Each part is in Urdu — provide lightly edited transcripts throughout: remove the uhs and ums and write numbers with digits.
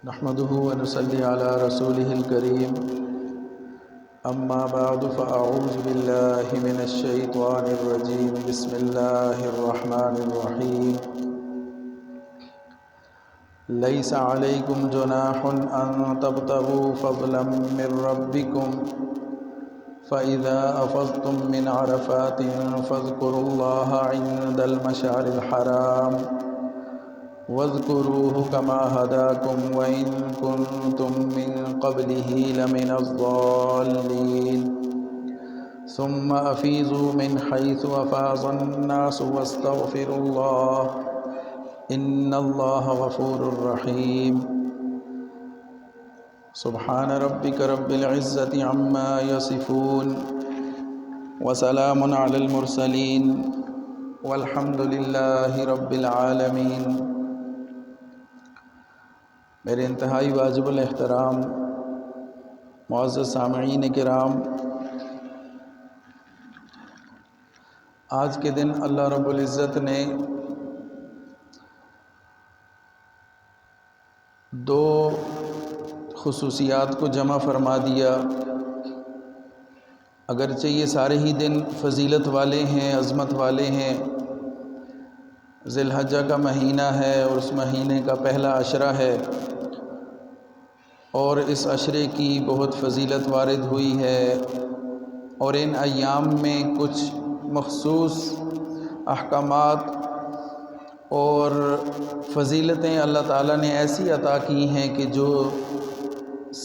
نحمده ونصلي على رسوله الكريم أما بعد فأعوذ بالله من الشيطان الرجيم بسم الله الرحمن الرحيم ليس عليكم جناح أن تبتغوا فضلا من ربكم فإذا أفضتم من عرفات فاذكروا الله عند المشعر الحرام واذكروه كما هداكم وإن كنتم من قبله لمن الضالين ثم أفيضوا من حيث أفاض الناس واستغفروا الله إن الله غفور رحيم سبحان ربك رب العزة عما يصفون وسلام على المرسلين والحمد لله رب العالمين۔ میرے انتہائی واجب الاحترام معزز سامعین کرام، آج کے دن اللہ رب العزت نے دو خصوصیات کو جمع فرما دیا۔ اگرچہ یہ سارے ہی دن فضیلت والے ہیں، عظمت والے ہیں، ذی الحجہ کا مہینہ ہے اور اس مہینے کا پہلا عشرہ ہے، اور اس عشرے کی بہت فضیلت وارد ہوئی ہے، اور ان ایام میں کچھ مخصوص احکامات اور فضیلتیں اللہ تعالیٰ نے ایسی عطا کی ہیں کہ جو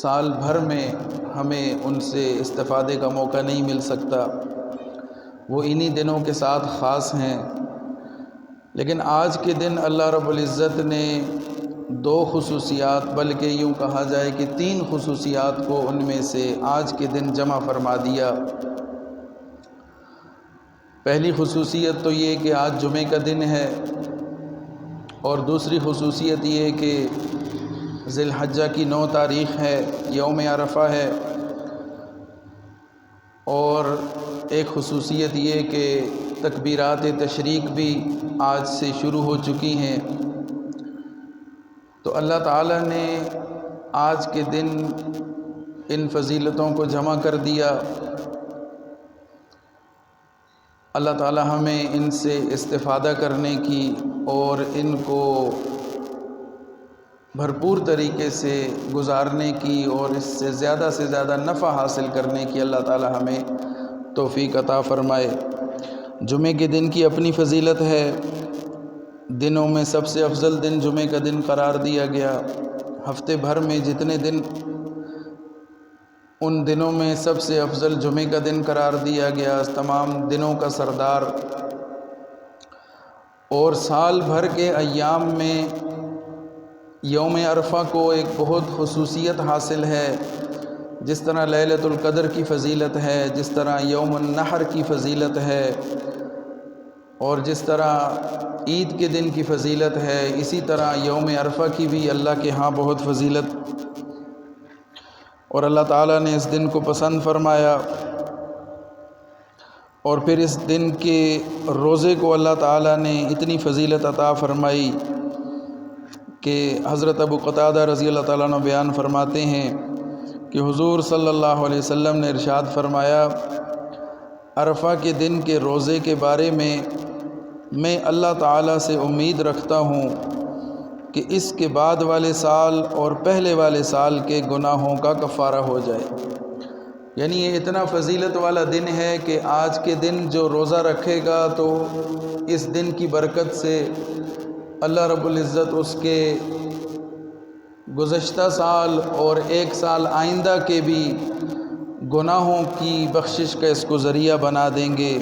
سال بھر میں ہمیں ان سے استفادے کا موقع نہیں مل سکتا، وہ انہی دنوں کے ساتھ خاص ہیں۔ لیکن آج کے دن اللہ رب العزت نے دو خصوصیات، بلکہ یوں کہا جائے کہ تین خصوصیات کو ان میں سے آج کے دن جمع فرما دیا۔ پہلی خصوصیت تو یہ کہ آج جمعے کا دن ہے، اور دوسری خصوصیت یہ کہ ذی الحجہ کی 9 تاریخ ہے، یوم عرفہ ہے، اور ایک خصوصیت یہ کہ تکبیرات تشریق بھی آج سے شروع ہو چکی ہیں۔ تو اللہ تعالیٰ نے آج کے دن ان فضیلتوں کو جمع کر دیا۔ اللہ تعالیٰ ہمیں ان سے استفادہ کرنے کی اور ان کو بھرپور طریقے سے گزارنے کی اور اس سے زیادہ نفع حاصل کرنے کی اللہ تعالیٰ ہمیں توفیق عطا فرمائے۔ جمعے کے دن کی اپنی فضیلت ہے، دنوں میں سب سے افضل دن جمعے کا دن قرار دیا گیا۔ ہفتے بھر میں جتنے دن، ان دنوں میں سب سے افضل جمعے کا دن قرار دیا گیا، تمام دنوں کا سردار۔ اور سال بھر کے ایام میں یوم عرفہ کو ایک بہت خصوصیت حاصل ہے۔ جس طرح لیلۃ القدر کی فضیلت ہے، جس طرح یوم النحر کی فضیلت ہے، اور جس طرح عید کے دن کی فضیلت ہے، اسی طرح یوم عرفہ کی بھی اللہ کے ہاں بہت فضیلت، اور اللہ تعالیٰ نے اس دن کو پسند فرمایا۔ اور پھر اس دن کے روزے کو اللہ تعالیٰ نے اتنی فضیلت عطا فرمائی کہ حضرت ابو قتادہ رضی اللہ تعالیٰ عنہ بیان فرماتے ہیں کہ حضور صلی اللہ علیہ وسلم نے ارشاد فرمایا، عرفہ کے دن کے روزے کے بارے میں اللہ تعالیٰ سے امید رکھتا ہوں کہ اس کے بعد والے سال اور پہلے والے سال کے گناہوں کا کفارہ ہو جائے۔ یعنی یہ اتنا فضیلت والا دن ہے کہ آج کے دن جو روزہ رکھے گا تو اس دن کی برکت سے اللہ رب العزت اس کے گزشتہ سال اور ایک سال آئندہ کے بھی گناہوں کی بخشش کا اس کو ذریعہ بنا دیں گے۔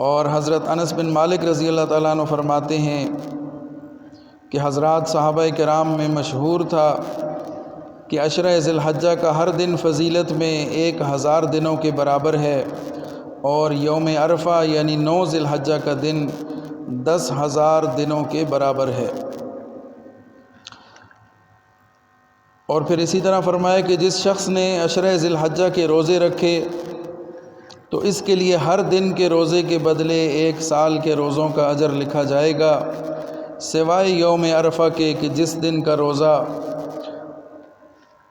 اور حضرت انس بن مالک رضی اللہ تعالیٰ عنہ فرماتے ہیں کہ حضرات صحابہ کرام میں مشہور تھا کہ عشرہ ذی الحجہ کا ہر دن فضیلت میں 1000 دنوں کے برابر ہے، اور یوم عرفہ یعنی 9 ذی الحجہ کا دن 10,000 دنوں کے برابر ہے۔ اور پھر اسی طرح فرمایا کہ جس شخص نے عشرہ ذی الحجہ کے روزے رکھے تو اس کے لیے ہر دن کے روزے کے بدلے 1 سال کے روزوں کا اجر لکھا جائے گا، سوائے یوم عرفہ کے کہ جس دن کا روزہ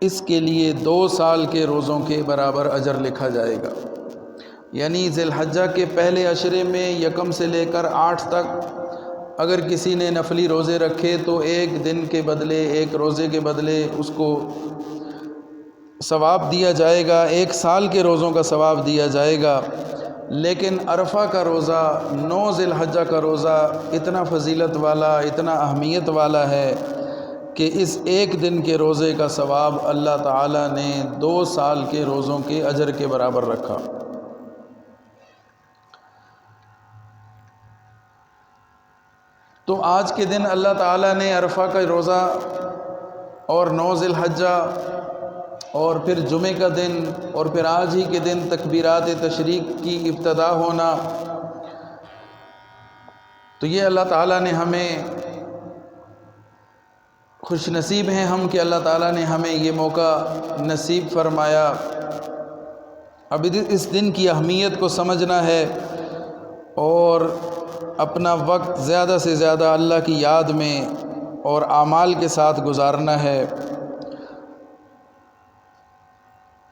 اس کے لیے 2 سال کے روزوں کے برابر اجر لکھا جائے گا۔ یعنی ذی الحجہ کے پہلے عشرے میں 1 سے لے کر 8 تک اگر کسی نے نفلی روزے رکھے تو 1 دن کے بدلے 1 روزے کے بدلے اس کو ثواب دیا جائے گا، 1 سال کے روزوں کا ثواب دیا جائے گا۔ لیکن عرفہ کا روزہ، 9 ذی الحجہ کا روزہ اتنا فضیلت والا، اتنا اہمیت والا ہے کہ اس 1 دن کے روزے کا ثواب اللہ تعالیٰ نے 2 سال کے روزوں کے اجر کے برابر رکھا۔ تو آج کے دن اللہ تعالیٰ نے عرفہ کا روزہ اور 9 ذی الحجہ اور پھر جمعہ کا دن اور پھر آج ہی کے دن تکبیرات تشریق کی ابتدا ہونا، تو یہ اللہ تعالیٰ نے ہمیں خوش نصیب ہیں ہم کہ اللہ تعالیٰ نے ہمیں یہ موقع نصیب فرمایا۔ اب اس دن کی اہمیت کو سمجھنا ہے اور اپنا وقت زیادہ سے زیادہ اللہ کی یاد میں اور اعمال کے ساتھ گزارنا ہے۔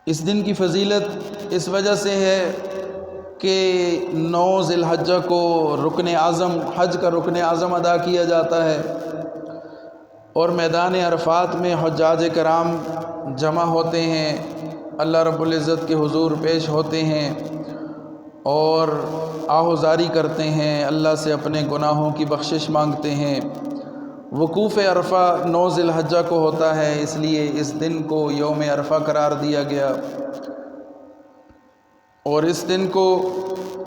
اس دن کی فضیلت اس وجہ سے ہے کہ 9 ذی الحجہ کو رکن اعظم، حج کا رکن اعظم ادا کیا جاتا ہے اور میدان عرفات میں حجاج کرام جمع ہوتے ہیں، اللہ رب العزت کے حضور پیش ہوتے ہیں اور آہوزاری کرتے ہیں، اللہ سے اپنے گناہوں کی بخشش مانگتے ہیں۔ وقوف عرفہ 9 ذی الحجہ کو ہوتا ہے، اس لیے اس دن کو یوم عرفہ قرار دیا گیا، اور اس دن کو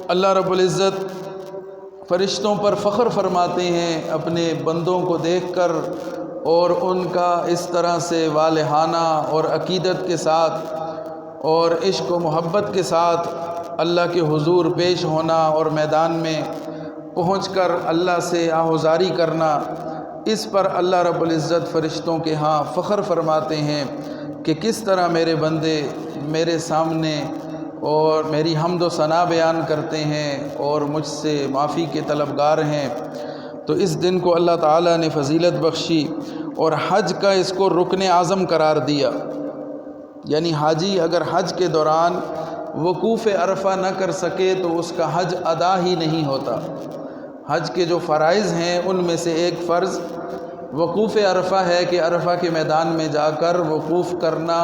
اللہ رب العزت فرشتوں پر فخر فرماتے ہیں اپنے بندوں کو دیکھ کر، اور ان کا اس طرح سے والہانہ اور عقیدت کے ساتھ اور عشق و محبت کے ساتھ اللہ کے حضور پیش ہونا اور میدان میں پہنچ کر اللہ سے آہوزاری کرنا، اس پر اللہ رب العزت فرشتوں کے ہاں فخر فرماتے ہیں کہ کس طرح میرے بندے میرے سامنے اور میری حمد و ثنا بیان کرتے ہیں اور مجھ سے معافی کے طلبگار ہیں۔ تو اس دن کو اللہ تعالیٰ نے فضیلت بخشی اور حج کا اس کو رکن اعظم قرار دیا، یعنی حاجی اگر حج کے دوران وقوف عرفہ نہ کر سکے تو اس کا حج ادا ہی نہیں ہوتا۔ حج کے جو فرائض ہیں ان میں سے ایک فرض وقوف عرفہ ہے کہ عرفہ کے میدان میں جا کر وقوف کرنا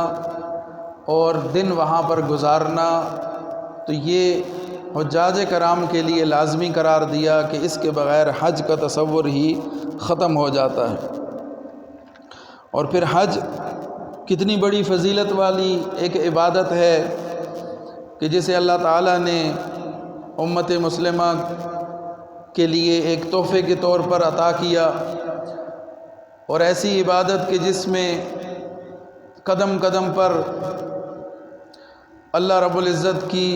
اور دن وہاں پر گزارنا، تو یہ حجاج کرام کے لیے لازمی قرار دیا کہ اس کے بغیر حج کا تصور ہی ختم ہو جاتا ہے۔ اور پھر حج کتنی بڑی فضیلت والی ایک عبادت ہے کہ جسے اللہ تعالیٰ نے امت مسلمہ کے لیے ایک تحفے کے طور پر عطا کیا، اور ایسی عبادت کہ جس میں قدم قدم پر اللہ رب العزت کی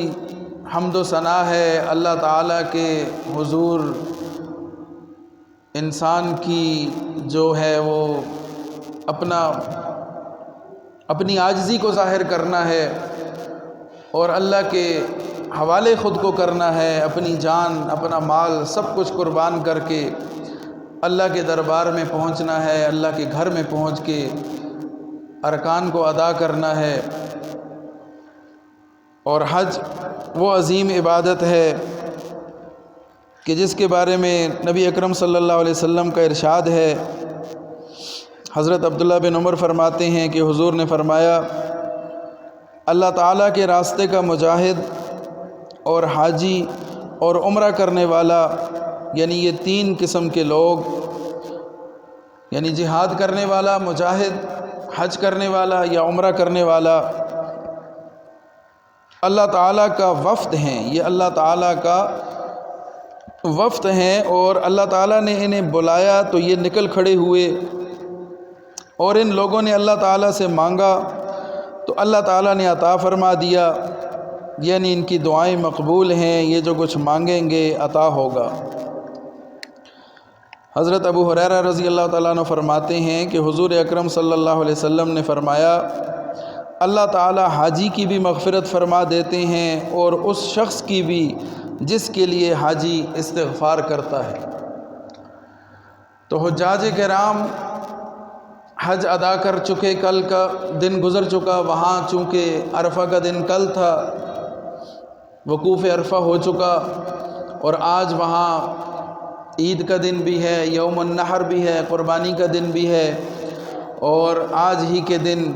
حمد و ثنا ہے، اللہ تعالیٰ کے حضور انسان کی جو ہے وہ اپنی عاجزی کو ظاہر کرنا ہے اور اللہ کے حوالے خود کو کرنا ہے، اپنی جان اپنا مال سب کچھ قربان کر کے اللہ کے دربار میں پہنچنا ہے، اللہ کے گھر میں پہنچ کے ارکان کو ادا کرنا ہے۔ اور حج وہ عظیم عبادت ہے کہ جس کے بارے میں نبی اکرم صلی اللہ علیہ وسلم کا ارشاد ہے۔ حضرت عبداللہ بن عمر فرماتے ہیں کہ حضور نے فرمایا، اللہ تعالیٰ کے راستے کا مجاہد اور حاجی اور عمرہ کرنے والا، یعنی یہ 3 قسم کے لوگ، یعنی جہاد کرنے والا، مجاہد، حج کرنے والا یا عمرہ کرنے والا، اللہ تعالیٰ کا وفد ہیں، یہ اللہ تعالیٰ کا وفد ہیں، اور اللہ تعالیٰ نے انہیں بلایا تو یہ نکل کھڑے ہوئے، اور ان لوگوں نے اللہ تعالیٰ سے مانگا تو اللہ تعالیٰ نے عطا فرما دیا، یعنی ان کی دعائیں مقبول ہیں، یہ جو کچھ مانگیں گے عطا ہوگا۔ حضرت ابو ہریرہ رضی اللہ تعالیٰ عنہ فرماتے ہیں کہ حضور اکرم صلی اللہ علیہ وسلم نے فرمایا، اللہ تعالیٰ حاجی کی بھی مغفرت فرما دیتے ہیں اور اس شخص کی بھی جس کے لیے حاجی استغفار کرتا ہے۔ تو حجاج کرام حج ادا کر چکے، کل کا دن گزر چکا، وہاں چونکہ عرفہ کا دن کل تھا، وقوف عرفہ ہو چکا، اور آج وہاں عید کا دن بھی ہے، یوم النحر بھی ہے، قربانی کا دن بھی ہے، اور آج ہی کے دن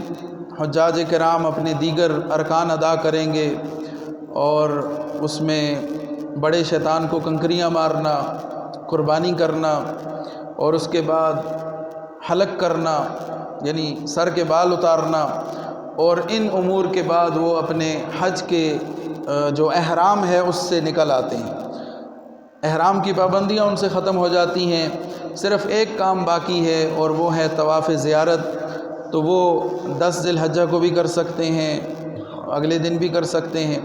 حجاج کرام اپنے دیگر ارکان ادا کریں گے، اور اس میں بڑے شیطان کو کنکریاں مارنا، قربانی کرنا، اور اس کے بعد حلق کرنا یعنی سر کے بال اتارنا، اور ان امور کے بعد وہ اپنے حج کے جو احرام ہے اس سے نکل آتے ہیں۔ احرام کی پابندیاں ان سے ختم ہو جاتی ہیں، صرف ایک کام باقی ہے اور وہ ہے طواف زیارت۔ تو وہ 10 ذی الحجہ کو بھی کر سکتے ہیں، اگلے دن بھی کر سکتے ہیں۔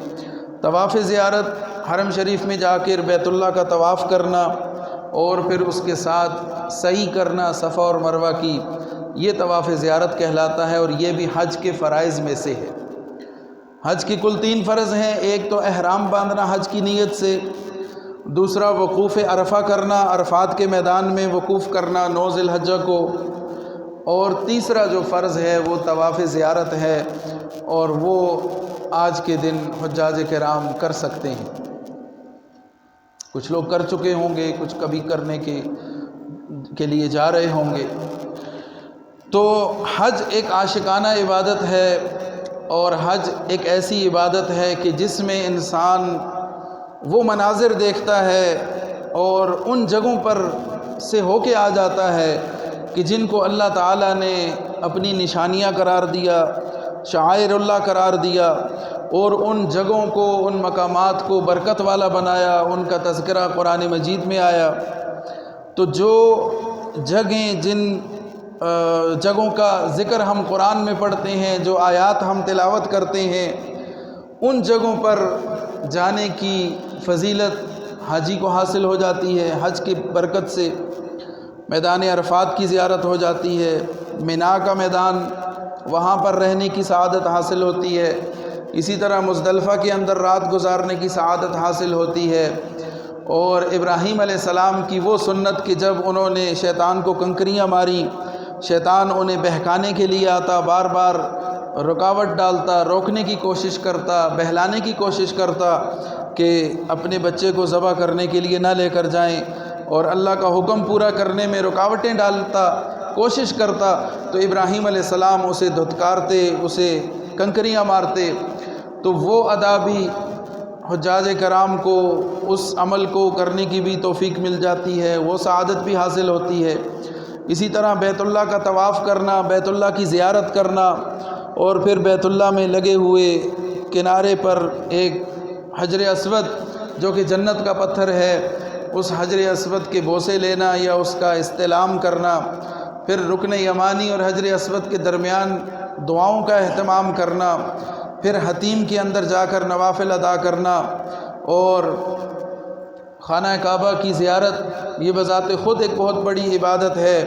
طواف زیارت حرم شریف میں جا کر بیت اللہ کا طواف کرنا، اور پھر اس کے ساتھ سعی کرنا صفا اور مروہ کی، یہ طواف زیارت کہلاتا ہے، اور یہ بھی حج کے فرائض میں سے ہے۔ حج کی کل 3 فرض ہیں، ایک تو احرام باندھنا حج کی نیت سے، دوسرا وقوف عرفہ کرنا، عرفات کے میدان میں وقوف کرنا 9 ذی الحجہ کو، اور تیسرا جو فرض ہے وہ طواف زیارت ہے، اور وہ آج کے دن حجاج کرام کر سکتے ہیں۔ کچھ لوگ کر چکے ہوں گے، کچھ کبھی کرنے کے لیے جا رہے ہوں گے۔ تو حج ایک عاشقانہ عبادت ہے، اور حج ایک ایسی عبادت ہے کہ جس میں انسان وہ مناظر دیکھتا ہے اور ان جگہوں پر سے ہو کے آ جاتا ہے کہ جن کو اللہ تعالیٰ نے اپنی نشانیاں قرار دیا، شعائر اللہ قرار دیا، اور ان جگہوں کو، ان مقامات کو برکت والا بنایا، ان کا تذکرہ قرآن مجید میں آیا۔ تو جو جگہیں، جن جگہوں کا ذکر ہم قرآن میں پڑھتے ہیں، جو آیات ہم تلاوت کرتے ہیں، ان جگہوں پر جانے کی فضیلت حاجی کو حاصل ہو جاتی ہے۔ حج کی برکت سے میدان عرفات کی زیارت ہو جاتی ہے، مینا کا میدان، وہاں پر رہنے کی سعادت حاصل ہوتی ہے، اسی طرح مزدلفہ کے اندر رات گزارنے کی سعادت حاصل ہوتی ہے، اور ابراہیم علیہ السلام کی وہ سنت کہ جب انہوں نے شیطان کو کنکریاں ماری، شیطان انہیں بہکانے کے لیے آتا، بار بار رکاوٹ ڈالتا، روکنے کی کوشش کرتا، بہلانے کی کوشش کرتا کہ اپنے بچے کو ذبح کرنے کے لیے نہ لے کر جائیں، اور اللہ کا حکم پورا کرنے میں رکاوٹیں ڈالتا، کوشش کرتا، تو ابراہیم علیہ السلام اسے دھتکارتے، اسے کنکریاں مارتے۔ تو وہ ادا بھی حجاج کرام کو اس عمل کو کرنے کی بھی توفیق مل جاتی ہے، وہ سعادت بھی حاصل ہوتی ہے۔ اسی طرح بیت اللہ کا طواف کرنا، بیت اللہ کی زیارت کرنا، اور پھر بیت اللہ میں لگے ہوئے کنارے پر ایک حجر اسود جو کہ جنت کا پتھر ہے، اس حجر اسود کے بوسے لینا یا اس کا استلام کرنا، پھر رکن یمانی اور حجر اسود کے درمیان دعاؤں کا اہتمام کرنا، پھر حتیم کے اندر جا کر نوافل ادا کرنا، اور خانہ کعبہ کی زیارت، یہ بذات خود ایک بہت بڑی عبادت ہے،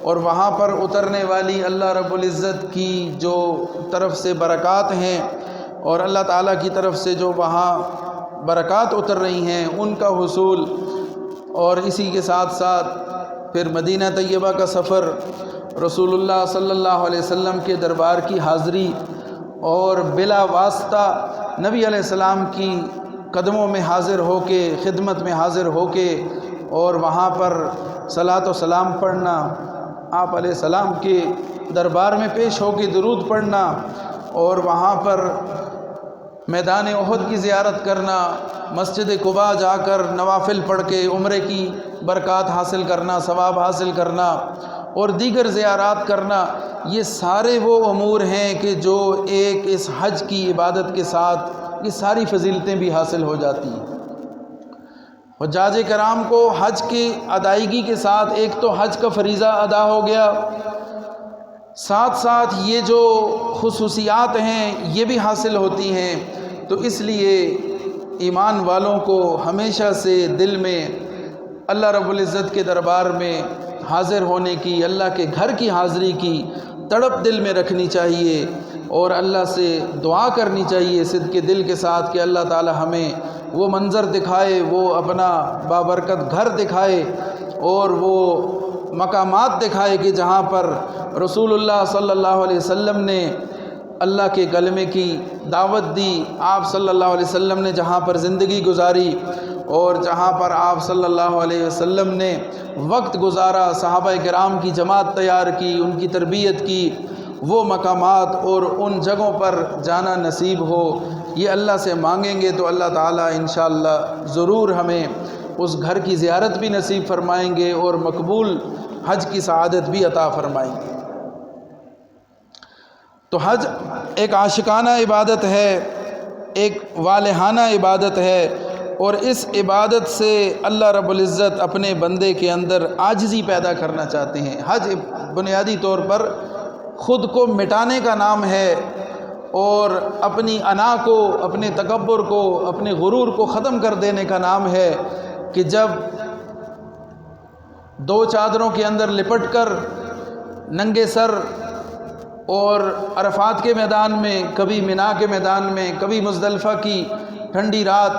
اور وہاں پر اترنے والی اللہ رب العزت کی جو طرف سے برکات ہیں، اور اللہ تعالیٰ کی طرف سے جو وہاں برکات اتر رہی ہیں ان کا حصول، اور اسی کے ساتھ ساتھ پھر مدینہ طیبہ کا سفر، رسول اللہ صلی اللہ علیہ وسلم کے دربار کی حاضری، اور بلا واسطہ نبی علیہ السلام کی قدموں میں حاضر ہو کے، خدمت میں حاضر ہو کے، اور وہاں پر صلاۃ و سلام پڑھنا، آپ علیہ السلام کے دربار میں پیش ہو کے درود پڑھنا، اور وہاں پر میدان احد کی زیارت کرنا، مسجد قباء جا کر نوافل پڑھ کے عمرے کی برکات حاصل کرنا، ثواب حاصل کرنا، اور دیگر زیارات کرنا، یہ سارے وہ امور ہیں کہ جو ایک اس حج کی عبادت کے ساتھ یہ ساری فضیلتیں بھی حاصل ہو جاتی ہیں۔ حجاج کرام کو حج کی ادائیگی کے ساتھ ایک تو حج کا فریضہ ادا ہو گیا، ساتھ ساتھ یہ جو خصوصیات ہیں یہ بھی حاصل ہوتی ہیں۔ تو اس لیے ایمان والوں کو ہمیشہ سے دل میں اللہ رب العزت کے دربار میں حاضر ہونے کی، اللہ کے گھر کی حاضری کی تڑپ دل میں رکھنی چاہیے، اور اللہ سے دعا کرنی چاہیے صدق دل کے ساتھ کہ اللہ تعالی ہمیں وہ منظر دکھائے، وہ اپنا بابرکت گھر دکھائے، اور وہ مقامات دکھائے کہ جہاں پر رسول اللہ صلی اللہ علیہ وسلم نے اللہ کے کلمے کی دعوت دی، آپ صلی اللہ علیہ وسلم نے جہاں پر زندگی گزاری اور جہاں پر آپ صلی اللہ علیہ وسلم نے وقت گزارا، صحابہ کرام کی جماعت تیار کی، ان کی تربیت کی، وہ مقامات اور ان جگہوں پر جانا نصیب ہو، یہ اللہ سے مانگیں گے تو اللہ تعالیٰ انشاءاللہ ضرور ہمیں اس گھر کی زیارت بھی نصیب فرمائیں گے اور مقبول حج کی سعادت بھی عطا فرمائیں گے۔ تو حج ایک عاشقانہ عبادت ہے، ایک والہانہ عبادت ہے، اور اس عبادت سے اللہ رب العزت اپنے بندے کے اندر عاجزی پیدا کرنا چاہتے ہیں۔ حج بنیادی طور پر خود کو مٹانے کا نام ہے اور اپنی انا کو، اپنے تکبر کو، اپنے غرور کو ختم کر دینے کا نام ہے کہ جب دو چادروں کے اندر لپٹ کر ننگے سر اور عرفات کے میدان میں، کبھی منا کے میدان میں، کبھی مزدلفہ کی ٹھنڈی رات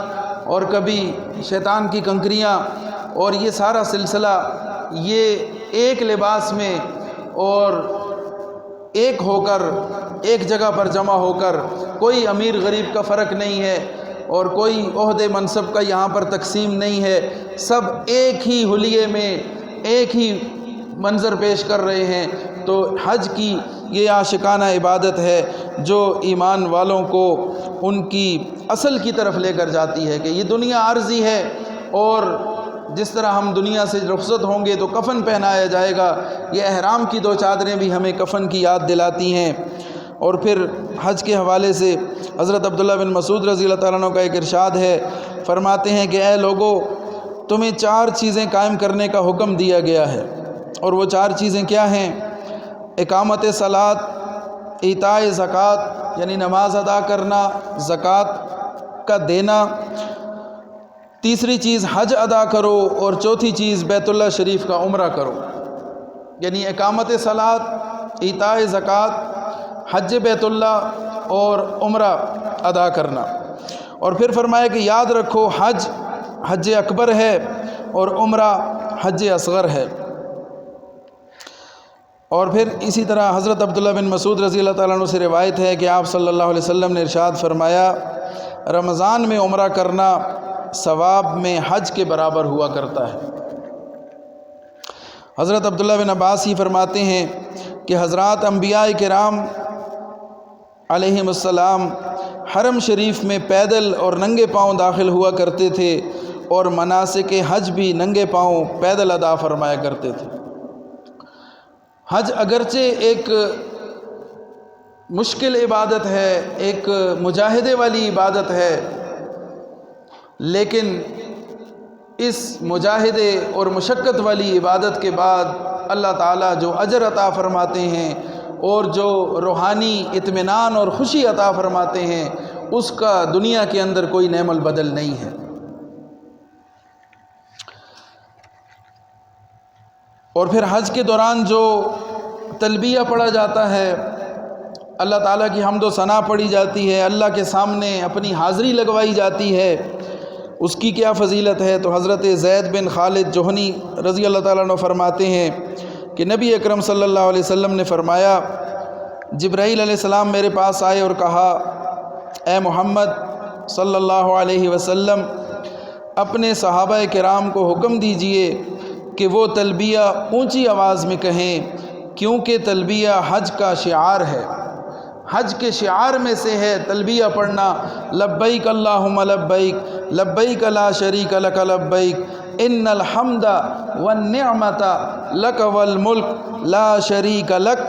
اور کبھی شیطان کی کنکریاں، اور یہ سارا سلسلہ یہ ایک لباس میں اور ایک ہو کر ایک جگہ پر جمع ہو کر، کوئی امیر غریب کا فرق نہیں ہے اور کوئی عہدے منصب کا یہاں پر تقسیم نہیں ہے، سب ایک ہی حلیے میں ایک ہی منظر پیش کر رہے ہیں۔ تو حج کی یہ عاشقانہ عبادت ہے جو ایمان والوں کو ان کی اصل کی طرف لے کر جاتی ہے کہ یہ دنیا عارضی ہے، اور جس طرح ہم دنیا سے رخصت ہوں گے تو کفن پہنایا جائے گا، یہ احرام کی دو چادریں بھی ہمیں کفن کی یاد دلاتی ہیں۔ اور پھر حج کے حوالے سے حضرت عبداللہ بن مسعود رضی اللہ تعالیٰ عنہ کا ایک ارشاد ہے، فرماتے ہیں کہ اے لوگو، تمہیں 4 چیزیں قائم کرنے کا حکم دیا گیا ہے، اور وہ 4 چیزیں کیا ہیں؟ اقامت صلاۃ، ایتاء زکوٰۃ یعنی نماز ادا کرنا، زکوٰۃ کا دینا، تیسری چیز حج ادا کرو، اور چوتھی چیز بیت اللہ شریف کا عمرہ کرو۔ یعنی اقامت صلاۃ، ایتاء زکوٰۃ، حج بیت اللہ اور عمرہ ادا کرنا۔ اور پھر فرمایا کہ یاد رکھو حج حج اکبر ہے اور عمرہ حج اصغر ہے۔ اور پھر اسی طرح حضرت عبداللہ بن مسعود رضی اللہ تعالیٰ عنہ سے روایت ہے کہ آپ صلی اللہ علیہ وسلم نے ارشاد فرمایا، رمضان میں عمرہ کرنا ثواب میں حج کے برابر ہوا کرتا ہے۔ حضرت عبداللہ بن عباس ہی فرماتے ہیں کہ حضرات انبیاء کرام علیہم السلام حرم شریف میں پیدل اور ننگے پاؤں داخل ہوا کرتے تھے، اور مناسک حج بھی ننگے پاؤں پیدل ادا فرمایا کرتے تھے۔ حج اگرچہ ایک مشکل عبادت ہے، ایک مجاہدے والی عبادت ہے، لیکن اس مجاہدے اور مشقت والی عبادت کے بعد اللہ تعالیٰ جو اجر عطا فرماتے ہیں اور جو روحانی اطمینان اور خوشی عطا فرماتے ہیں، اس کا دنیا کے اندر کوئی نعم البدل نہیں ہے۔ اور پھر حج کے دوران جو تلبیہ پڑھا جاتا ہے، اللہ تعالیٰ کی حمد و ثنا پڑھی جاتی ہے، اللہ کے سامنے اپنی حاضری لگوائی جاتی ہے، اس کی کیا فضیلت ہے؟ تو حضرت زید بن خالد جوہنی رضی اللہ تعالیٰ عنہ فرماتے ہیں کہ نبی اکرم صلی اللہ علیہ وسلم نے فرمایا، جبرائیل علیہ السلام میرے پاس آئے اور کہا، اے محمد صلی اللہ علیہ وسلم، اپنے صحابہ کرام کو حکم دیجئے کہ وہ تلبیہ اونچی آواز میں کہیں، کیونکہ تلبیہ حج کا شعار ہے۔ حج کے شعار میں سے ہے تلبیہ پڑھنا، لبیک اللہم لبیک، لبیک لا شریک لک لبیک، ان الحمد والنعمت لک والملک لا شریک لک۔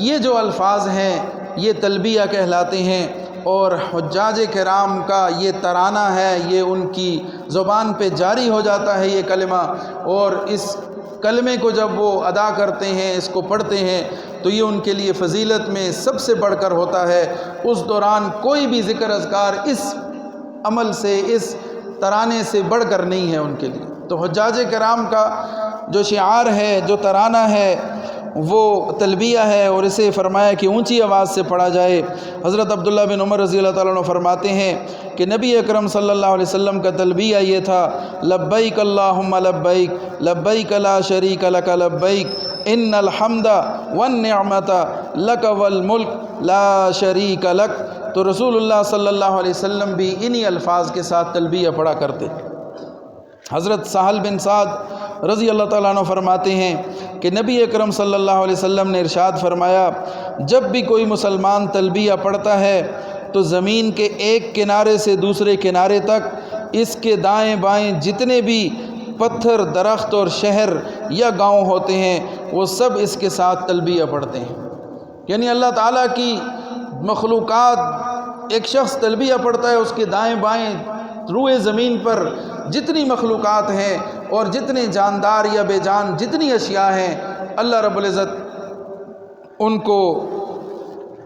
یہ جو الفاظ ہیں یہ تلبیہ کہلاتے ہیں، اور حجاج کرام کا یہ ترانہ ہے، یہ ان کی زبان پہ جاری ہو جاتا ہے یہ کلمہ، اور اس کلمے کو جب وہ ادا کرتے ہیں، اس کو پڑھتے ہیں، تو یہ ان کے لیے فضیلت میں سب سے بڑھ کر ہوتا ہے۔ اس دوران کوئی بھی ذکر اذکار اس عمل سے، اس ترانے سے بڑھ کر نہیں ہے ان کے لیے۔ تو حجاج کرام کا جو شعار ہے، جو ترانہ ہے، وہ تلبیہ ہے اور اسے فرمایا کہ اونچی آواز سے پڑھا جائے۔ حضرت عبداللہ بن عمر رضی اللہ تعالیٰ عنہ فرماتے ہیں کہ نبی اکرم صلی اللہ علیہ وسلم کا تلبیہ یہ تھا، لبیک اللہم لبیک لبیک لا شریک لک لبیک ان الحمد والنعمت لک والملک لا شریک لک۔ تو رسول اللہ صلی اللہ علیہ وسلم بھی انہی الفاظ کے ساتھ تلبیہ پڑھا کرتے۔ حضرت سہل بن سعد رضی اللہ تعالیٰ عنہ فرماتے ہیں کہ نبی اکرم صلی اللہ علیہ وسلم نے ارشاد فرمایا، جب بھی کوئی مسلمان تلبیہ پڑھتا ہے تو زمین کے ایک کنارے سے دوسرے کنارے تک اس کے دائیں بائیں جتنے بھی پتھر، درخت اور شہر یا گاؤں ہوتے ہیں وہ سب اس کے ساتھ تلبیہ پڑھتے ہیں۔ یعنی اللہ تعالیٰ کی مخلوقات، ایک شخص تلبیہ پڑھتا ہے، اس کے دائیں بائیں روئے زمین پر جتنی مخلوقات ہیں اور جتنے جاندار یا بے جان جتنی اشیاء ہیں، اللہ رب العزت ان کو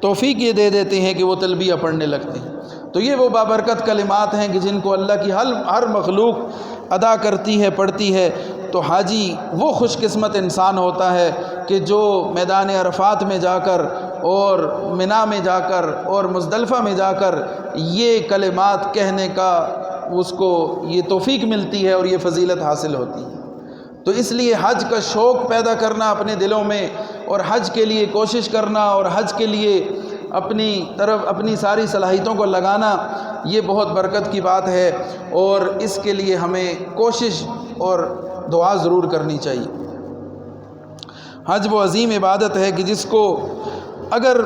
توفیق یہ دے دیتے ہیں کہ وہ تلبیہ پڑھنے لگتے ہیں۔ تو یہ وہ بابرکت کلمات ہیں کہ جن کو اللہ کی ہر مخلوق ادا کرتی ہے، پڑھتی ہے۔ تو حاجی وہ خوش قسمت انسان ہوتا ہے کہ جو میدان عرفات میں جا کر اور منا میں جا کر اور مزدلفہ میں جا کر یہ کلمات کہنے کا اس کو یہ توفیق ملتی ہے اور یہ فضیلت حاصل ہوتی ہے۔ تو اس لیے حج کا شوق پیدا کرنا اپنے دلوں میں اور حج کے لیے کوشش کرنا اور حج کے لیے اپنی ساری صلاحیتوں کو لگانا، یہ بہت برکت کی بات ہے اور اس کے لیے ہمیں کوشش اور دعا ضرور کرنی چاہیے۔ حج وہ عظیم عبادت ہے کہ جس کو اگر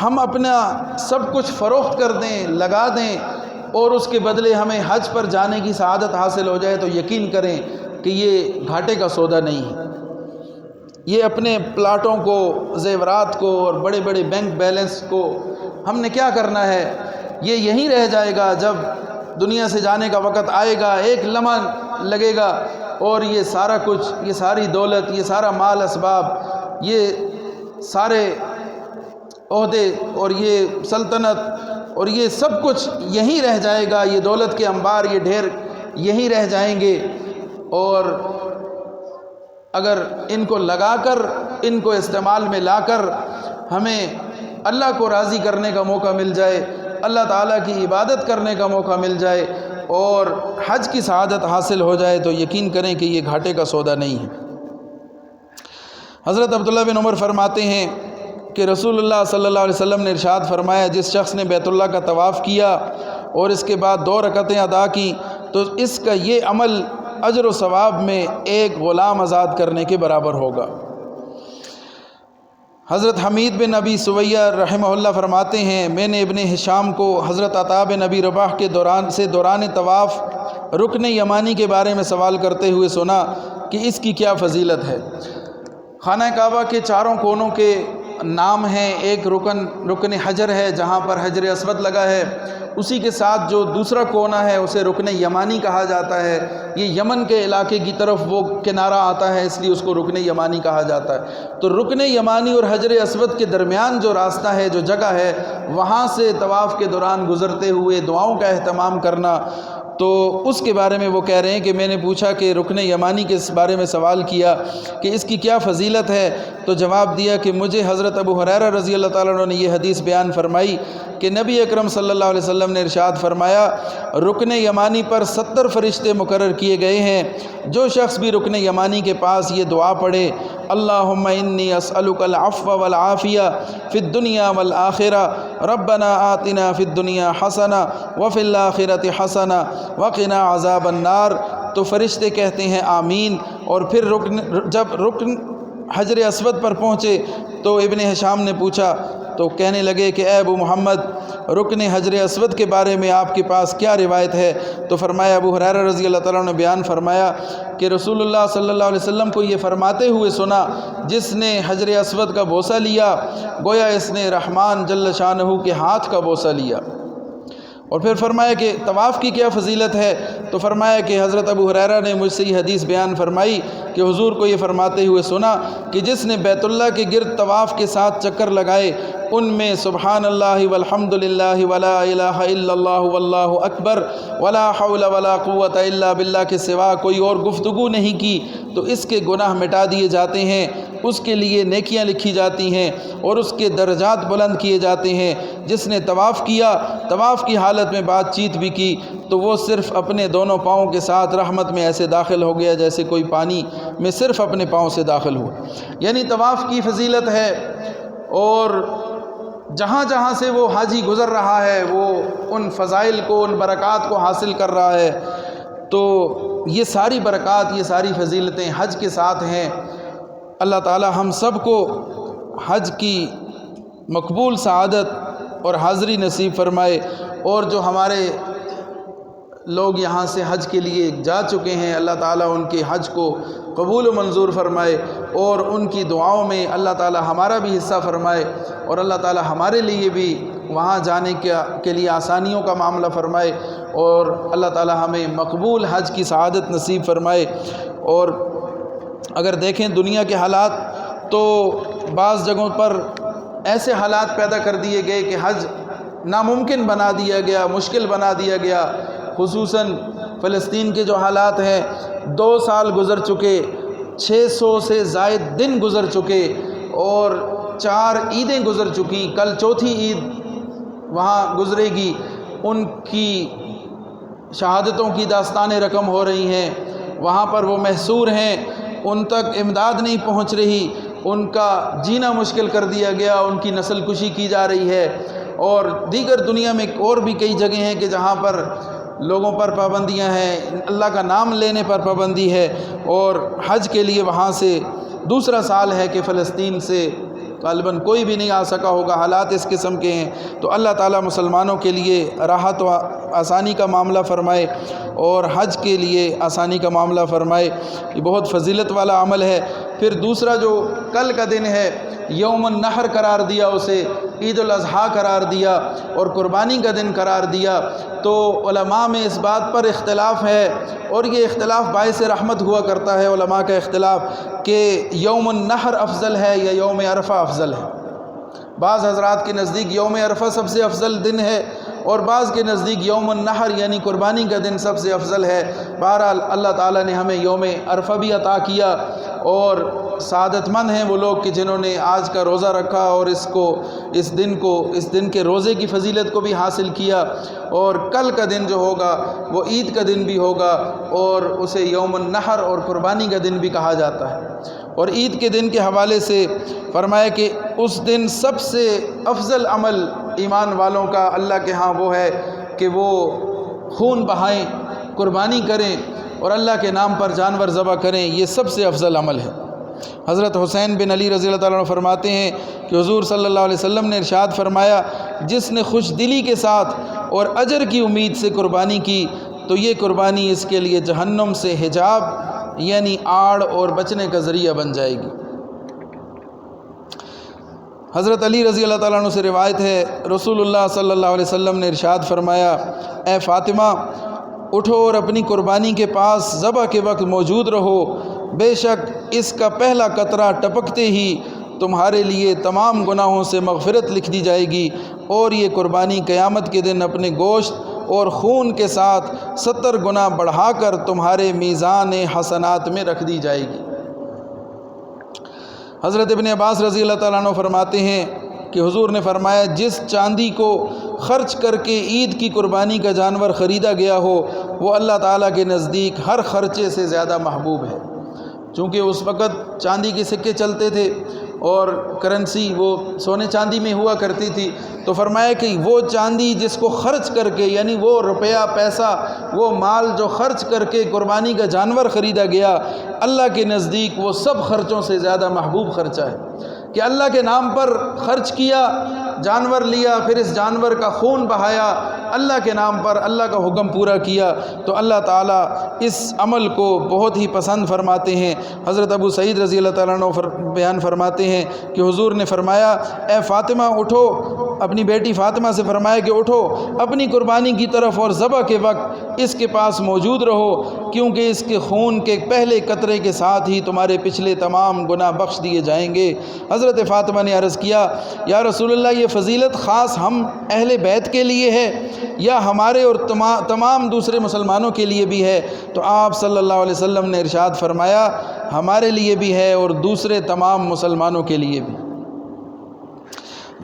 ہم اپنا سب کچھ فروخت کر دیں، لگا دیں اور اس کے بدلے ہمیں حج پر جانے کی سعادت حاصل ہو جائے تو یقین کریں کہ یہ گھاٹے کا سودا نہیں ہے۔ یہ اپنے پلاٹوں کو، زیورات کو اور بڑے بڑے بینک بیلنس کو ہم نے کیا کرنا ہے؟ یہ یہیں رہ جائے گا۔ جب دنیا سے جانے کا وقت آئے گا، ایک لمحہ لگے گا اور یہ سارا کچھ، یہ ساری دولت، یہ سارا مال اسباب، یہ سارے عہدے اور یہ سلطنت اور یہ سب کچھ یہیں رہ جائے گا۔ یہ دولت کے انبار، یہ ڈھیر یہیں رہ جائیں گے۔ اور اگر ان کو لگا کر، ان کو استعمال میں لا کر ہمیں اللہ کو راضی کرنے کا موقع مل جائے، اللہ تعالیٰ کی عبادت کرنے کا موقع مل جائے اور حج کی سعادت حاصل ہو جائے تو یقین کریں کہ یہ گھاٹے کا سودا نہیں ہے۔ حضرت عبداللہ بن عمر فرماتے ہیں کہ رسول اللہ صلی اللہ علیہ وسلم نے ارشاد فرمایا، جس شخص نے بیت اللہ کا طواف کیا اور اس کے بعد 2 رکعتیں ادا کی تو اس کا یہ عمل اجر و ثواب میں ایک غلام آزاد کرنے کے برابر ہوگا۔ حضرت حمید بن ابی سویہ رحمہ اللہ فرماتے ہیں، میں نے ابن ہشام کو حضرت عطا بن ابی رباح کے دوران طواف رکن یمانی کے بارے میں سوال کرتے ہوئے سنا کہ اس کی کیا فضیلت ہے۔ خانہ کعبہ کے چاروں کونوں کے نام ہیں، ایک رکن حجر ہے جہاں پر حجر اسود لگا ہے، اسی کے ساتھ جو دوسرا کونا ہے اسے رکن یمانی کہا جاتا ہے۔ یہ یمن کے علاقے کی طرف وہ کنارہ آتا ہے، اس لیے اس کو رکن یمانی کہا جاتا ہے۔ تو رکن یمانی اور حجر اسود کے درمیان جو راستہ ہے، جو جگہ ہے، وہاں سے طواف کے دوران گزرتے ہوئے دعاؤں کا اہتمام کرنا، تو اس کے بارے میں وہ کہہ رہے ہیں کہ میں نے پوچھا کہ رکن یمانی کے بارے میں سوال کیا کہ اس کی کیا فضیلت ہے، تو جواب دیا کہ مجھے حضرت ابو ہریرہ رضی اللہ تعالیٰ عنہ نے یہ حدیث بیان فرمائی کہ نبی اکرم صلی اللہ علیہ وسلم نے ارشاد فرمایا، رکن یمانی پر 70 فرشتے مقرر کیے گئے ہیں۔ جو شخص بھی رکن یمانی کے پاس یہ دعا پڑھے، اللہم انی اسألک العفو والعافیہ فی الدنیا والآخرہ، ربنا آتنا فی الدنیا حسنہ وفی الآخرۃ حسنہ وقنا عذاب النار، تو فرشتے کہتے ہیں آمین۔ اور پھر جب رکن حجر اسود پر پہنچے تو ابن ہشام نے پوچھا تو کہنے لگے کہ اے ابو محمد، رکن حجر اسود کے بارے میں آپ کے پاس کیا روایت ہے؟ تو فرمایا، ابو ہریرہ رضی اللہ تعالیٰ نے بیان فرمایا کہ رسول اللہ صلی اللہ علیہ وسلم کو یہ فرماتے ہوئے سنا، جس نے حجر اسود کا بوسہ لیا گویا اس نے رحمان جل شانہ کے ہاتھ کا بوسہ لیا۔ اور پھر فرمایا کہ طواف کی کیا فضیلت ہے؟ تو فرمایا کہ حضرت ابو ہریرہ نے مجھ سے یہ حدیث بیان فرمائی کہ حضور کو یہ فرماتے ہوئے سنا کہ جس نے بیت اللہ کے گرد طواف کے ساتھ چکر لگائے، ان میں سبحان اللہ والحمد للہ ولا الہ الا اللہ واللہ اکبر ولا حول ولا قوت الا باللہ کے سوا کوئی اور گفتگو نہیں کی تو اس کے گناہ مٹا دیے جاتے ہیں۔ اس کے لیے نیکیاں لکھی جاتی ہیں اور اس کے درجات بلند کیے جاتے ہیں۔ جس نے طواف کیا، طواف کی حالت میں بات چیت بھی کی، تو وہ صرف اپنے دونوں پاؤں کے ساتھ رحمت میں ایسے داخل ہو گیا جیسے کوئی پانی میں صرف اپنے پاؤں سے داخل ہو۔ یعنی طواف کی فضیلت ہے، اور جہاں جہاں سے وہ حاجی گزر رہا ہے وہ ان فضائل کو، ان برکات کو حاصل کر رہا ہے۔ تو یہ ساری برکات، یہ ساری فضیلتیں حج کے ساتھ ہیں۔ اللہ تعالی ہم سب کو حج کی مقبول سعادت اور حاضری نصیب فرمائے، اور جو ہمارے لوگ یہاں سے حج کے لیے جا چکے ہیں، اللہ تعالیٰ ان کے حج کو قبول و منظور فرمائے، اور ان کی دعاؤں میں اللہ تعالیٰ ہمارا بھی حصہ فرمائے، اور اللہ تعالیٰ ہمارے لیے بھی وہاں جانے کے لیے آسانیوں کا معاملہ فرمائے، اور اللہ تعالیٰ ہمیں مقبول حج کی سعادت نصیب فرمائے۔ اور اگر دیکھیں دنیا کے حالات، تو بعض جگہوں پر ایسے حالات پیدا کر دیے گئے کہ حج ناممکن بنا دیا گیا، مشکل بنا دیا گیا۔ خصوصاً فلسطین کے جو حالات ہیں، 2 سال گزر چکے، 600 سے زائد دن گزر چکے، اور 4 عیدیں گزر چکی، کل چوتھی عید وہاں گزرے گی۔ ان کی شہادتوں کی داستانیں رقم ہو رہی ہیں، وہاں پر وہ محصور ہیں، ان تک امداد نہیں پہنچ رہی، ان کا جینا مشکل کر دیا گیا، ان کی نسل کشی کی جا رہی ہے۔ اور دیگر دنیا میں اور بھی کئی جگہیں ہیں کہ جہاں پر لوگوں پر پابندیاں ہیں، اللہ کا نام لینے پر پابندی ہے، اور حج کے لیے وہاں سے دوسرا سال ہے کہ فلسطین سے غالباً کوئی بھی نہیں آ سکا ہوگا، حالات اس قسم کے ہیں۔ تو اللہ تعالیٰ مسلمانوں کے لیے راحت و آسانی کا معاملہ فرمائے، اور حج کے لیے آسانی کا معاملہ فرمائے۔ یہ بہت فضیلت والا عمل ہے۔ پھر دوسرا جو کل کا دن ہے، یوم النحر قرار دیا، اسے عید الاضحیٰ قرار دیا، اور قربانی کا دن قرار دیا۔ تو علماء میں اس بات پر اختلاف ہے، اور یہ اختلاف باعث رحمت ہوا کرتا ہے علماء کا اختلاف، کہ یوم النحر افضل ہے یا یوم عرفہ افضل ہے۔ بعض حضرات کے نزدیک یوم عرفہ سب سے افضل دن ہے، اور بعض کے نزدیک یوم النحر یعنی قربانی کا دن سب سے افضل ہے۔ بہرحال اللہ تعالیٰ نے ہمیں یوم عرفہ بھی عطا کیا، اور سعادت مند ہیں وہ لوگ کہ جنہوں نے آج کا روزہ رکھا، اور اس دن کے روزے کی فضیلت کو بھی حاصل کیا۔ اور کل کا دن جو ہوگا وہ عید کا دن بھی ہوگا، اور اسے یوم النحر اور قربانی کا دن بھی کہا جاتا ہے۔ اور عید کے دن کے حوالے سے فرمایا کہ اس دن سب سے افضل عمل ایمان والوں کا اللہ کے ہاں وہ ہے کہ وہ خون بہائیں، قربانی کریں، اور اللہ کے نام پر جانور ذبح کریں۔ یہ سب سے افضل عمل ہے۔ حضرت حسین بن علی رضی اللہ تعالیٰ عنہ فرماتے ہیں کہ حضور صلی اللہ علیہ وسلم نے ارشاد فرمایا، جس نے خوش دلی کے ساتھ اور اجر کی امید سے قربانی کی، تو یہ قربانی اس کے لیے جہنم سے حجاب یعنی آڑ اور بچنے کا ذریعہ بن جائے گی۔ حضرت علی رضی اللہ تعالیٰ عنہ سے روایت ہے، رسول اللہ صلی اللہ علیہ وسلم نے ارشاد فرمایا، اے فاطمہ اٹھو اور اپنی قربانی کے پاس ذبح کے وقت موجود رہو، بے شک اس کا پہلا قطرہ ٹپکتے ہی تمہارے لیے تمام گناہوں سے مغفرت لکھ دی جائے گی، اور یہ قربانی قیامت کے دن اپنے گوشت اور خون کے ساتھ 70 گنا بڑھا کر تمہارے میزان حسنات میں رکھ دی جائے گی۔ حضرت ابن عباس رضی اللہ تعالیٰ عنہ فرماتے ہیں کہ حضور نے فرمایا، جس چاندی کو خرچ کر کے عید کی قربانی کا جانور خریدا گیا ہو، وہ اللہ تعالیٰ کے نزدیک ہر خرچے سے زیادہ محبوب ہے۔ چونکہ اس وقت چاندی کے سکے چلتے تھے، اور کرنسی وہ سونے چاندی میں ہوا کرتی تھی، تو فرمایا کہ وہ چاندی جس کو خرچ کر کے، یعنی وہ روپیہ پیسہ، وہ مال جو خرچ کر کے قربانی کا جانور خریدا گیا، اللہ کے نزدیک وہ سب خرچوں سے زیادہ محبوب خرچہ ہے۔ کہ اللہ کے نام پر خرچ کیا، جانور لیا، پھر اس جانور کا خون بہایا، اللہ کے نام پر اللہ کا حکم پورا کیا، تو اللہ تعالیٰ اس عمل کو بہت ہی پسند فرماتے ہیں۔ حضرت ابو سعید رضی اللہ تعالیٰ عنہ بیان فرماتے ہیں کہ حضور نے فرمایا، اے فاطمہ اٹھو، اپنی بیٹی فاطمہ سے فرمایا کہ اٹھو اپنی قربانی کی طرف، اور ذبح کے وقت اس کے پاس موجود رہو، کیونکہ اس کے خون کے پہلے قطرے کے ساتھ ہی تمہارے پچھلے تمام گناہ بخش دیے جائیں گے۔ حضرت فاطمہ نے عرض کیا، یا رسول اللہ، یہ فضیلت خاص ہم اہل بیت کے لیے ہے یا ہمارے اور تمام دوسرے مسلمانوں کے لیے بھی ہے؟ تو آپ صلی اللہ علیہ وسلم نے ارشاد فرمایا، ہمارے لیے بھی ہے اور دوسرے تمام مسلمانوں کے لیے بھی۔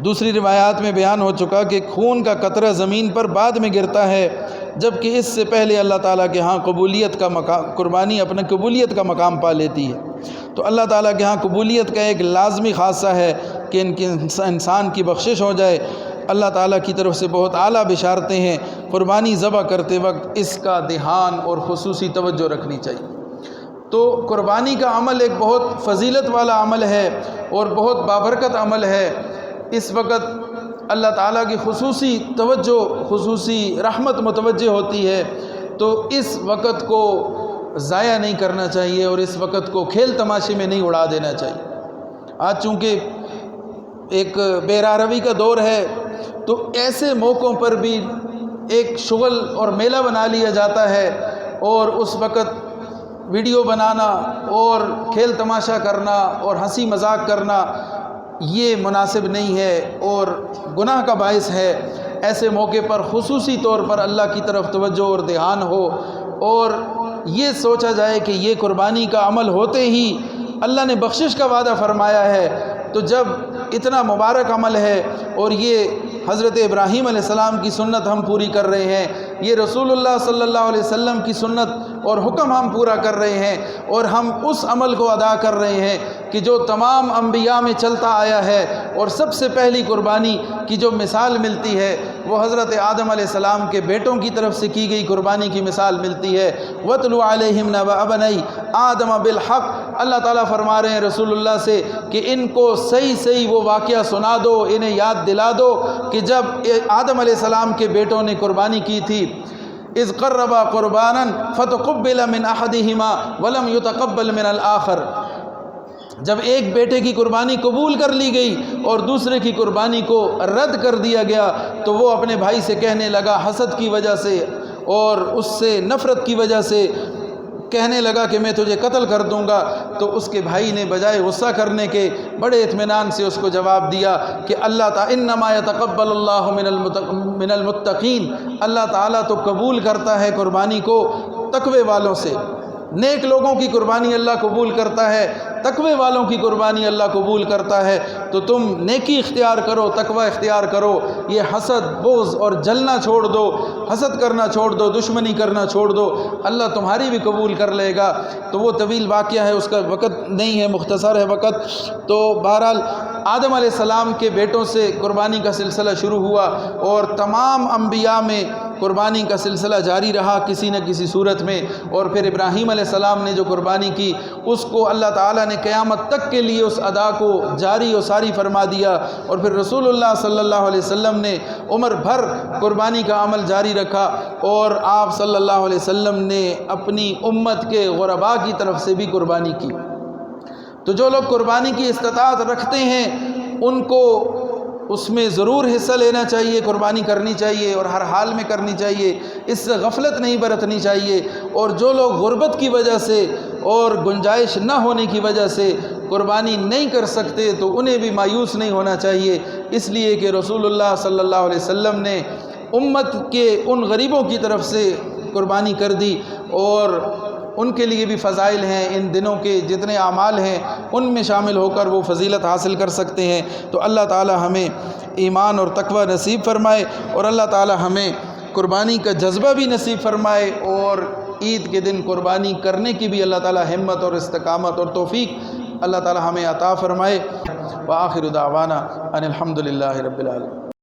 دوسری روایات میں بیان ہو چکا کہ خون کا قطرہ زمین پر بعد میں گرتا ہے، جبکہ اس سے پہلے اللہ تعالیٰ کے ہاں قبولیت کا مقام، قربانی اپنے قبولیت کا مقام پا لیتی ہے۔ تو اللہ تعالیٰ کے ہاں قبولیت کا ایک لازمی خاصہ ہے کہ انسان کی بخشش ہو جائے۔ اللہ تعالیٰ کی طرف سے بہت اعلیٰ بشارتیں ہیں، قربانی ذبح کرتے وقت اس کا دھیان اور خصوصی توجہ رکھنی چاہیے۔ تو قربانی کا عمل ایک بہت فضیلت والا عمل ہے اور بہت بابرکت عمل ہے۔ اس وقت اللہ تعالیٰ کی خصوصی توجہ، خصوصی رحمت متوجہ ہوتی ہے، تو اس وقت کو ضائع نہیں کرنا چاہیے اور اس وقت کو کھیل تماشے میں نہیں اڑا دینا چاہیے۔ آج چونکہ ایک بے راروی کا دور ہے، تو ایسے موقعوں پر بھی ایک شغل اور میلہ بنا لیا جاتا ہے، اور اس وقت ویڈیو بنانا اور کھیل تماشا کرنا اور ہنسی مذاق کرنا یہ مناسب نہیں ہے اور گناہ کا باعث ہے۔ ایسے موقع پر خصوصی طور پر اللہ کی طرف توجہ اور دھیان ہو، اور یہ سوچا جائے کہ یہ قربانی کا عمل ہوتے ہی اللہ نے بخشش کا وعدہ فرمایا ہے۔ تو جب اتنا مبارک عمل ہے اور یہ حضرت ابراہیم علیہ السلام کی سنت ہم پوری کر رہے ہیں، یہ رسول اللہ صلی اللہ علیہ وسلم کی سنت اور حکم ہم پورا کر رہے ہیں، اور ہم اس عمل کو ادا کر رہے ہیں کہ جو تمام انبیاء میں چلتا آیا ہے، اور سب سے پہلی قربانی کی جو مثال ملتی ہے وہ حضرت آدم علیہ السلام کے بیٹوں کی طرف سے کی گئی قربانی کی مثال ملتی ہے۔ وَاتْلُ عَلَيْهِمْ نَبَأَ بَنِي آدَمَ بِالْحَقِّ، اللہ تعالیٰ فرما رہے ہیں رسول اللہ سے کہ ان کو صحیح وہ واقعہ سنا دو، انہیں یاد دلا دو کہ جب آدم علیہ السلام کے بیٹوں نے قربانی کی تھی، اذ قربا قربانا فتقبل من احدہما ولم يتقبل من الآخر، جب ایک بیٹے کی قربانی قبول کر لی گئی اور دوسرے کی قربانی کو رد کر دیا گیا، تو وہ اپنے بھائی سے کہنے لگا حسد کی وجہ سے اور اس سے نفرت کی وجہ سے کہنے لگا کہ میں تجھے قتل کر دوں گا۔ تو اس کے بھائی نے بجائے غصہ کرنے کے بڑے اطمینان سے اس کو جواب دیا کہ اللہ تعالیٰ انما یتقبل اللہ من المتقین، اللہ تعالیٰ تو قبول کرتا ہے قربانی کو تقوی والوں سے۔ نیک لوگوں کی قربانی اللہ قبول کرتا ہے، تقوی والوں کی قربانی اللہ قبول کرتا ہے۔ تو تم نیکی اختیار کرو، تقوی اختیار کرو، یہ حسد، بغض اور جلنا چھوڑ دو، حسد کرنا چھوڑ دو، دشمنی کرنا چھوڑ دو، اللہ تمہاری بھی قبول کر لے گا۔ تو وہ طویل واقعہ ہے، اس کا وقت نہیں ہے، مختصر ہے وقت۔ تو بہرحال آدم علیہ السلام کے بیٹوں سے قربانی کا سلسلہ شروع ہوا، اور تمام انبیاء میں قربانی کا سلسلہ جاری رہا کسی نہ کسی صورت میں، اور پھر ابراہیم علیہ السلام نے جو قربانی کی اس کو اللہ تعالیٰ نے قیامت تک کے لیے اس ادا کو جاری و ساری فرما دیا، اور پھر رسول اللہ صلی اللہ علیہ وسلم نے عمر بھر قربانی کا عمل جاری رکھا، اور آپ صلی اللہ علیہ وسلم نے اپنی امت کے غرباء کی طرف سے بھی قربانی کی۔ تو جو لوگ قربانی کی استطاعت رکھتے ہیں ان کو اس میں ضرور حصہ لینا چاہیے، قربانی کرنی چاہیے اور ہر حال میں کرنی چاہیے، اس سے غفلت نہیں برتنی چاہیے۔ اور جو لوگ غربت کی وجہ سے اور گنجائش نہ ہونے کی وجہ سے قربانی نہیں کر سکتے تو انہیں بھی مایوس نہیں ہونا چاہیے، اس لیے کہ رسول اللہ صلی اللہ علیہ وسلم نے امت کے ان غریبوں کی طرف سے قربانی کر دی، اور ان کے لیے بھی فضائل ہیں، ان دنوں کے جتنے اعمال ہیں ان میں شامل ہو کر وہ فضیلت حاصل کر سکتے ہیں۔ تو اللہ تعالی ہمیں ایمان اور تقوی نصیب فرمائے، اور اللہ تعالی ہمیں قربانی کا جذبہ بھی نصیب فرمائے، اور عید کے دن قربانی کرنے کی بھی اللہ تعالی ہمت اور استقامت اور توفیق اللہ تعالی ہمیں عطا فرمائے۔ وآخر دعوانا ان الحمد للہ رب العالمین۔